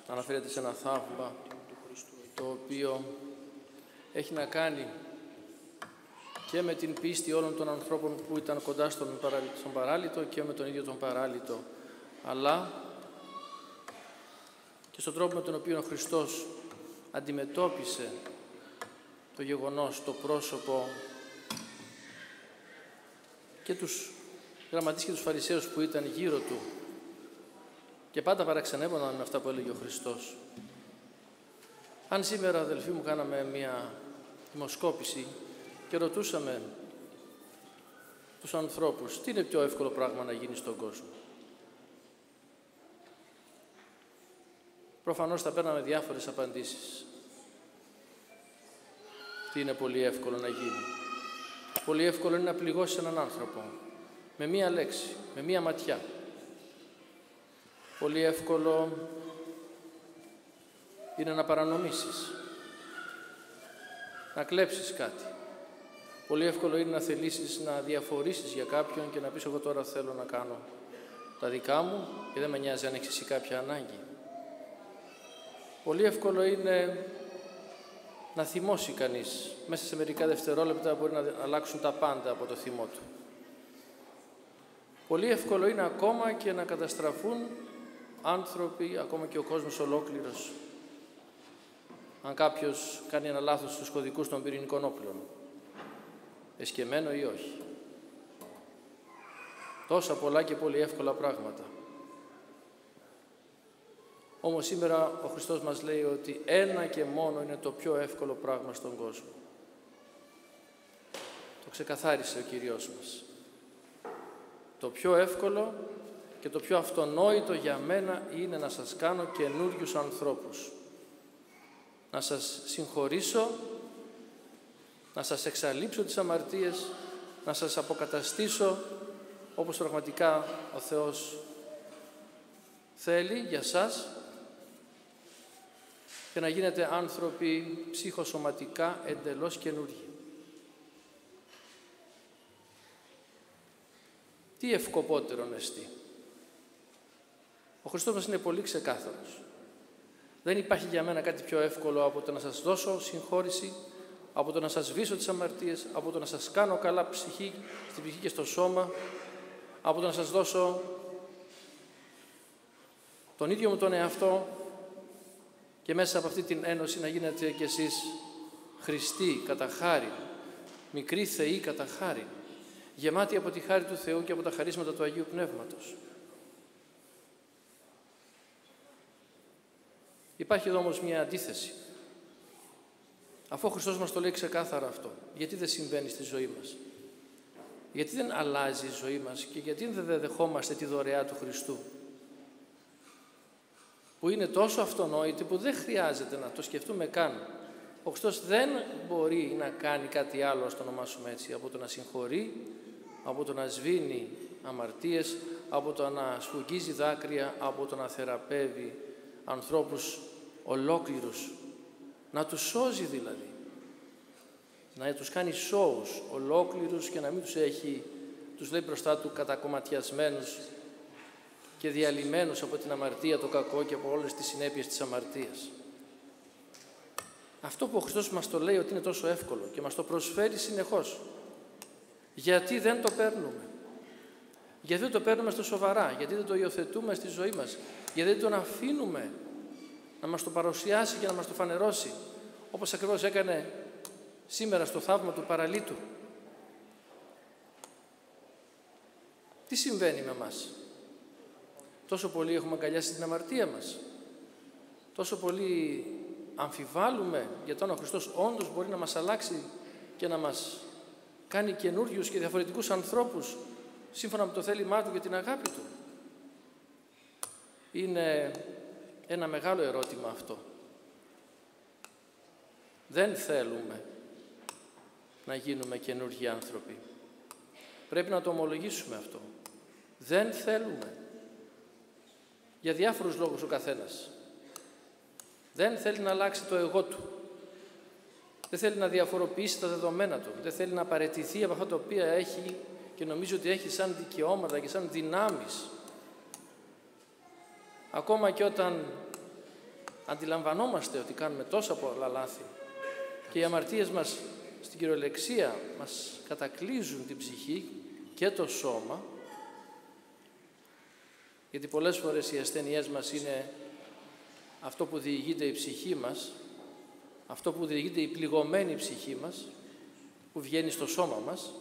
αναφέρεται σε ένα θαύμα το οποίο έχει να κάνει και με την πίστη όλων των ανθρώπων που ήταν κοντά στον παράλυτο και με τον ίδιο τον παράλυτο, αλλά και στον τρόπο με τον οποίο ο Χριστός αντιμετώπισε το γεγονός, το πρόσωπο και τους γραμματείς και τους Φαρισαίους που ήταν γύρω του και πάντα παραξενεύονταν με αυτά που έλεγε ο Χριστός. Αν σήμερα, αδελφοί μου, κάναμε μια δημοσκόπηση και ρωτούσαμε τους ανθρώπους τι είναι πιο εύκολο πράγμα να γίνει στον κόσμο, προφανώς θα παίρναμε διάφορες απαντήσεις. Τι είναι πολύ εύκολο να γίνει? Πολύ εύκολο είναι να πληγώσεις έναν άνθρωπο με μία λέξη, με μία ματιά. Πολύ εύκολο είναι να παρανομήσεις, να κλέψεις κάτι. Πολύ εύκολο είναι να θελήσεις να διαφορήσεις για κάποιον και να πεις εγώ τώρα θέλω να κάνω τα δικά μου και δεν με νοιάζει αν έχεις εσύ κάποια ανάγκη. Πολύ εύκολο είναι να θυμώσει κανείς. Μέσα σε μερικά δευτερόλεπτα μπορεί να αλλάξουν τα πάντα από το θυμό του. Πολύ εύκολο είναι ακόμα και να καταστραφούν άνθρωποι, ακόμα και ο κόσμος ολόκληρος, αν κάποιος κάνει ένα λάθος στους κωδικούς των πυρηνικών όπλων, εσκεμμένο ή όχι. Τόσα πολλά και πολύ εύκολα πράγματα. Όμως σήμερα ο Χριστός μας λέει ότι ένα και μόνο είναι το πιο εύκολο πράγμα στον κόσμο. Το ξεκαθάρισε ο Κύριος μας. Το πιο εύκολο και το πιο αυτονόητο για μένα είναι να σας κάνω καινούριους ανθρώπους. Να σας συγχωρήσω, να σας εξαλείψω τις αμαρτίες, να σας αποκαταστήσω όπως πραγματικά ο Θεός θέλει για σας και να γίνετε άνθρωποι ψυχοσωματικά εντελώς καινούργιοι. Τι ευκοπότερον εστί? Ο Χριστός μας είναι πολύ ξεκάθαρος. Δεν υπάρχει για μένα κάτι πιο εύκολο από το να σας δώσω συγχώρηση, από το να σας σβήσω τις αμαρτίες, από το να σας κάνω καλά στην ψυχή και στο σώμα, από το να σας δώσω τον ίδιο μου τον εαυτό και μέσα από αυτή την ένωση να γίνετε κι εσείς Χριστοί κατά χάρη, μικροί θεοί κατά χάρη, γεμάτοι από τη χάρη του Θεού και από τα χαρίσματα του Αγίου Πνεύματος. Υπάρχει εδώ όμως μια αντίθεση. Αφού ο Χριστός μας το λέει ξεκάθαρα αυτό, γιατί δεν συμβαίνει στη ζωή μας? Γιατί δεν αλλάζει η ζωή μας και γιατί δεν δεχόμαστε τη δωρεά του Χριστού, που είναι τόσο αυτονόητη που δεν χρειάζεται να το σκεφτούμε καν. Ο Χριστός δεν μπορεί να κάνει κάτι άλλο, ας το ονομάσουμε έτσι, από το να συγχωρεί, από το να σβήνει αμαρτίες, από το να σφουγγίζει δάκρυα, από το να θεραπεύει ανθρώπους ολόκληρους, να τους σώζει δηλαδή, να τους κάνει σώους ολόκληρους και να μην τους λέει μπροστά του κατακομματιασμένους και διαλυμένους από την αμαρτία, το κακό και από όλες τις συνέπειες της αμαρτίας. Αυτό που ο Χριστός μας το λέει ότι είναι τόσο εύκολο και μας το προσφέρει συνεχώς, γιατί δεν το παίρνουμε? Γιατί δεν το παίρνουμε στο σοβαρά? Γιατί δεν το υιοθετούμε στη ζωή μας? Γιατί δεν τον αφήνουμε να μας το παρουσιάσει και να μας το φανερώσει, όπως ακριβώς έκανε σήμερα στο θαύμα του παραλύτου? Τι συμβαίνει με μας? Τόσο πολύ έχουμε αγκαλιάσει την αμαρτία μας, τόσο πολύ αμφιβάλλουμε για το αν ο Χριστός όντως μπορεί να μας αλλάξει και να μας κάνει καινούριους και διαφορετικούς ανθρώπους σύμφωνα με το θέλημά Του και την αγάπη Του. Είναι ένα μεγάλο ερώτημα αυτό. Δεν θέλουμε να γίνουμε καινούργιοι άνθρωποι. Πρέπει να το ομολογήσουμε αυτό. Δεν θέλουμε. Για διάφορους λόγους ο καθένας. Δεν θέλει να αλλάξει το εγώ του. Δεν θέλει να διαφοροποιήσει τα δεδομένα του. Δεν θέλει να παραιτηθεί από αυτά τα οποία έχει και νομίζει ότι έχει σαν δικαιώματα και σαν δυνάμεις. Ακόμα και όταν αντιλαμβανόμαστε ότι κάνουμε τόσα πολλά λάθη και οι αμαρτίες μας στην κυριολεξία μας κατακλείζουν την ψυχή και το σώμα, γιατί πολλές φορές οι ασθένειές μας είναι αυτό που διηγείται η ψυχή μας, αυτό που διηγείται η πληγωμένη ψυχή μας, που βγαίνει στο σώμα μας.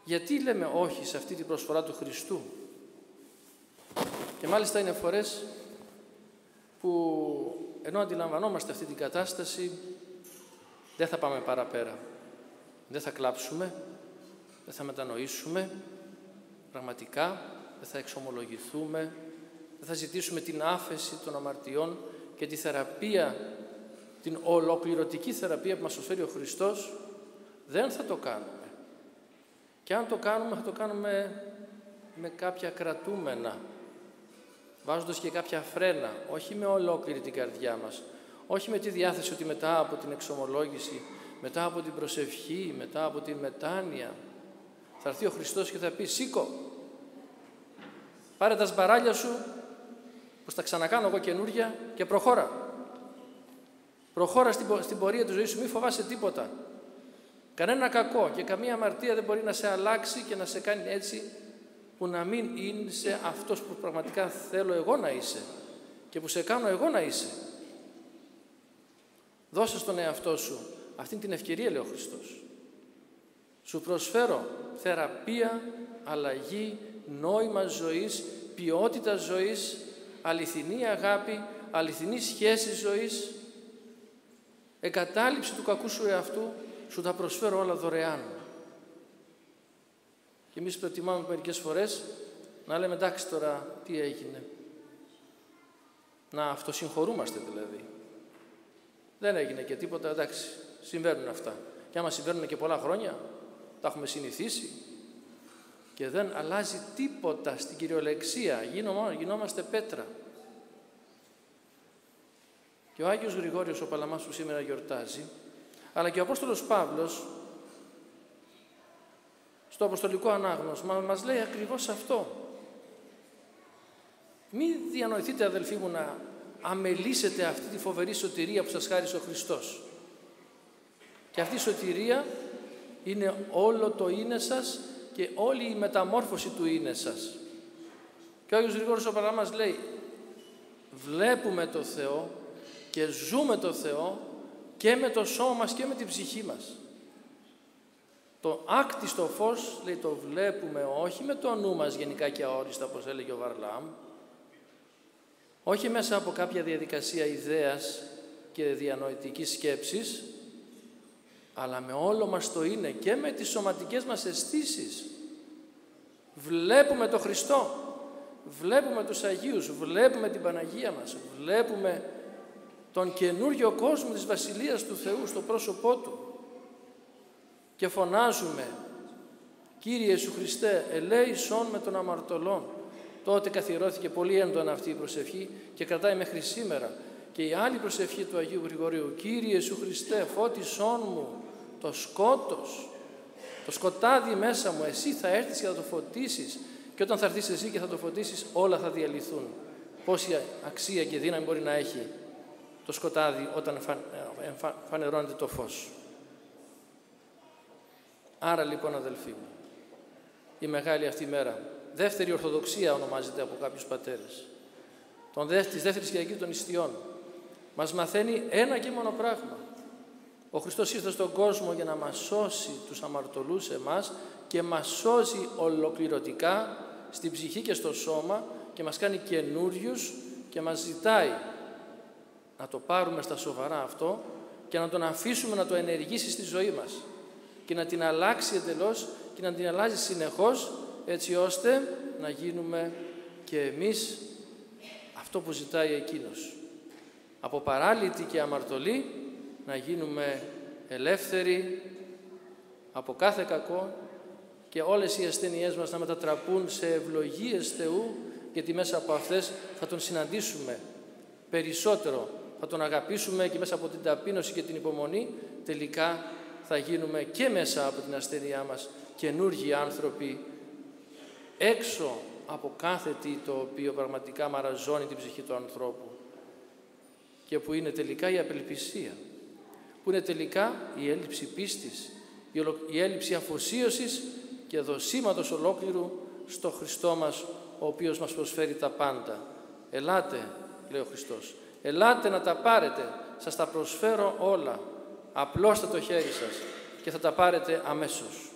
Γιατί λέμε όχι σε αυτή την προσφορά του Χριστού? Και μάλιστα είναι φορές που ενώ αντιλαμβανόμαστε αυτή την κατάσταση, δεν θα πάμε παραπέρα. Δεν θα κλάψουμε, δεν θα μετανοήσουμε πραγματικά, δεν θα εξομολογηθούμε, δεν θα ζητήσουμε την άφεση των αμαρτιών και τη θεραπεία, την ολοκληρωτική θεραπεία που μας προσφέρει ο Χριστός. Δεν θα το κάνουμε. Και αν το κάνουμε, θα το κάνουμε με κάποια κρατούμενα, βάζοντας και κάποια φρένα, όχι με ολόκληρη την καρδιά μας, όχι με τη διάθεση ότι μετά από την εξομολόγηση, μετά από την προσευχή, μετά από την μετάνοια, θα έρθει ο Χριστός και θα πει «Σήκω, πάρε τα σμπαράλια σου, πως τα ξανακάνω εγώ καινούρια και προχώρα. Προχώρα στην πορεία της ζωής σου, μη φοβάσαι τίποτα. Κανένα κακό και καμία αμαρτία δεν μπορεί να σε αλλάξει και να σε κάνει έτσι που να μην είσαι αυτός που πραγματικά θέλω εγώ να είσαι και που σε κάνω εγώ να είσαι. Δώσε στον εαυτό σου αυτήν την ευκαιρία, λέει ο Χριστός. Σου προσφέρω θεραπεία, αλλαγή, νόημα ζωής, ποιότητα ζωής, αληθινή αγάπη, αληθινή σχέση ζωής, εγκατάλειψη του κακού σου εαυτού, σου τα προσφέρω όλα δωρεάν. Και εμείς προτιμάμε μερικές φορές να λέμε εντάξει τώρα τι έγινε. Να αυτοσυγχωρούμαστε δηλαδή. Δεν έγινε και τίποτα, εντάξει, συμβαίνουν αυτά. Και άμα συμβαίνουν και πολλά χρόνια, τα έχουμε συνηθίσει και δεν αλλάζει τίποτα στην κυριολεξία, γινόμαστε πέτρα. Και ο Άγιος Γρηγόριος ο Παλαμάς που σήμερα γιορτάζει, αλλά και ο Απόστολος Παύλος στο Αποστολικό Ανάγνωσμα μας λέει ακριβώς αυτό. Μην διανοηθείτε, αδελφοί μου, να αμελήσετε αυτή τη φοβερή σωτηρία που σας χάρισε ο Χριστός. Και αυτή η σωτηρία είναι όλο το είναι σας και όλη η μεταμόρφωση του είναι σας. Και ο Άγιος Γρηγόριος ο Παλαμάς λέει βλέπουμε το Θεό και ζούμε το Θεό και με το σώμα μας και με την ψυχή μας. Το άκτιστο φως, λέει, το βλέπουμε όχι με το νου μας γενικά και αόριστα, όπως έλεγε ο Βαρλάμ, όχι μέσα από κάποια διαδικασία ιδέας και διανοητικής σκέψης, αλλά με όλο μας το είναι και με τις σωματικές μας αισθήσεις. Βλέπουμε τον Χριστό, βλέπουμε τους Αγίους, βλέπουμε την Παναγία μας, βλέπουμε τον καινούριο κόσμο της Βασιλείας του Θεού στο πρόσωπό Του και φωνάζουμε «Κύριε Ιησού Χριστέ, ελέησον με των αμαρτωλών». Τότε καθιερώθηκε πολύ έντονα αυτή η προσευχή και κρατάει μέχρι σήμερα. Και η άλλη προσευχή του Αγίου Γρηγορίου «Κύριε Ιησού Χριστέ, φώτισόν μου το σκότος, το σκοτάδι μέσα μου, εσύ θα έρθεις και θα το φωτίσεις και όταν θα έρθεις εσύ και θα το φωτίσεις όλα θα διαλυθούν». Πόση αξία και δύναμη μπορεί να έχει το σκοτάδι όταν φανερώνεται το φως. Άρα λοιπόν, αδελφοί μου, η μεγάλη αυτή μέρα, δεύτερη Ορθοδοξία ονομάζεται από κάποιους πατέρες, της δεύτερης Κυριακής των Ιστιών, μας μαθαίνει ένα και μόνο πράγμα. Ο Χριστός ήρθε στον κόσμο για να μας σώσει τους αμαρτωλούς εμάς και μας σώσει ολοκληρωτικά στην ψυχή και στο σώμα και μας κάνει καινούριους και μας ζητάει να το πάρουμε στα σοβαρά αυτό και να τον αφήσουμε να το ενεργήσει στη ζωή μας και να την αλλάξει εντελώς και να την αλλάζει συνεχώς, έτσι ώστε να γίνουμε και εμείς αυτό που ζητάει Εκείνος. Από παράλυτοι και αμαρτωλοί να γίνουμε ελεύθεροι από κάθε κακό και όλες οι ασθένειές μας να μετατραπούν σε ευλογίες Θεού, γιατί μέσα από αυτές θα Τον συναντήσουμε περισσότερο, θα Τον αγαπήσουμε και μέσα από την ταπείνωση και την υπομονή τελικά θα γίνουμε και μέσα από την ασθένειά μας καινούργιοι άνθρωποι, έξω από κάθε τι το οποίο πραγματικά μαραζώνει την ψυχή του ανθρώπου. και που είναι τελικά η απελπισία, που είναι τελικά η έλλειψη πίστης, η έλλειψη αφοσίωσης και δοσήματος ολόκληρου στο Χριστό μας, ο οποίος μας προσφέρει τα πάντα. Ελάτε, λέει ο Χριστός, ελάτε να τα πάρετε, σας τα προσφέρω όλα, απλώστε το χέρι σας και θα τα πάρετε αμέσως.